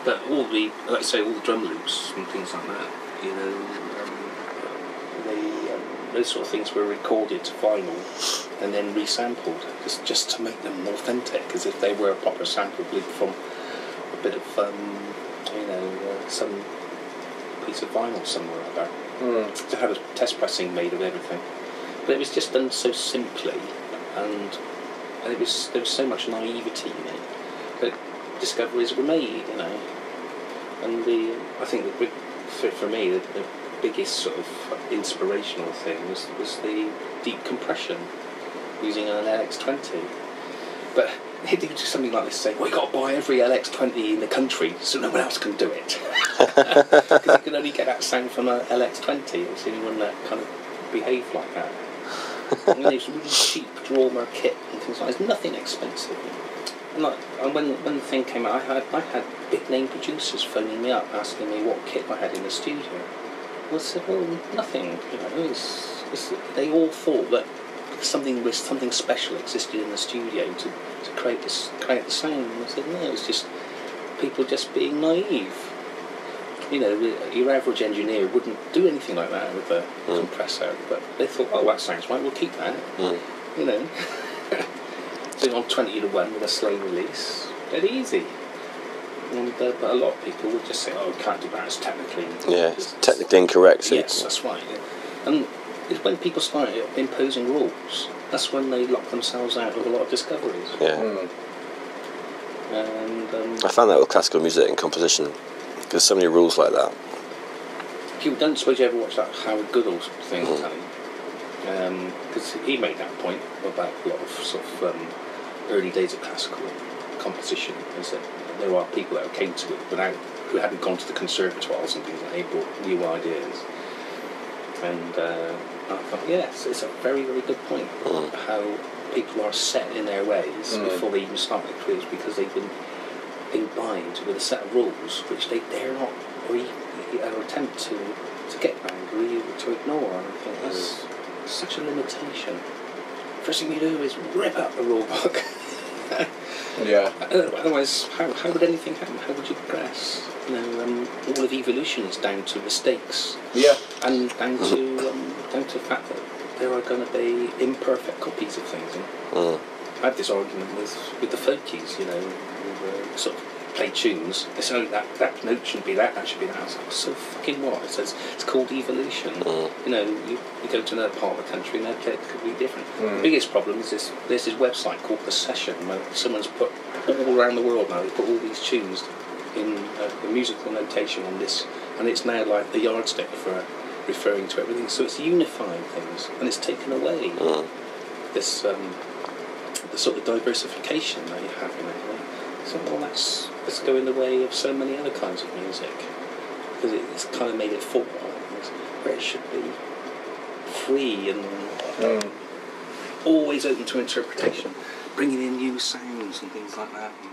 But all the, like I say, all the drum loops and things like that, you know, those sort of things were recorded to vinyl and then resampled, just to make them authentic, as if they were a proper sampled loop from a bit of, some piece of vinyl somewhere like that. To have a test pressing made of everything, but it was just done so simply, and there was so much naivety in it that discoveries were made, you know. And I think the big, for me, the biggest sort of inspirational thing was the deep compression using an LX20. But they do something like this, say, well, you've got to buy every LX20 in the country so no one else can do it. Because you can only get that sound from an LX20. It's the only one that kind of behaved like that. And then it's really cheap Drawmer kit and things like that. It's nothing expensive. And when the thing came out, I had big name producers phoning me up asking me what kit I had in the studio. And I said, well, nothing. You know, they all thought that something special existed in the studio to create the sound. And I said, no, it's just people just being naive. You know, your average engineer wouldn't do anything like that with a compressor, but they thought, oh, that sounds right, we'll keep that. You know. So on 20 to 1 with a slow release, dead easy. And, but a lot of people would just say, oh, we can't do that, it's technically... Yeah, it's technically incorrect. Yes, that's right. Yeah. And it's when people start imposing rules, that's when they lock themselves out of a lot of discoveries. Yeah. And I found that with classical music and composition. There's so many rules like that. You don't suppose you ever watch that Howard Goodall thing, Tony? Because he made that point about a lot of sort of early days of classical composition, is that there are people that came to it who hadn't gone to the conservatoires and things like that. They brought new ideas. And I thought, yes, it's a very, very good point. How people are set in their ways before they even start their careers, because they've been bind with a set of rules which they dare not or attempt to get around or even to ignore. And I think that's such a limitation. First thing you do is rip out the rule book. Yeah. Otherwise, how would anything happen? How would you progress? You know, all of evolution is down to mistakes. Yeah. And down to the fact that there are going to be imperfect copies of things. You know? I had this argument with the folkies, you know, who sort of play tunes. They say, oh, that note shouldn't be that should be that. I was like, so fucking what? It says it's called evolution. You know, you go to another part of the country and they play it completely different. The biggest problem is there's this website called The Session, where someone's put all around the world now, they put all these tunes in the musical notation on this, and it's now like the yardstick for referring to everything. So it's unifying things, and it's taken away this the sort of diversification that you have in it. So, well, that's going the way of so many other kinds of music, because it's kind of made it fall where it should be free and always open to interpretation, bringing in new sounds and things like that. And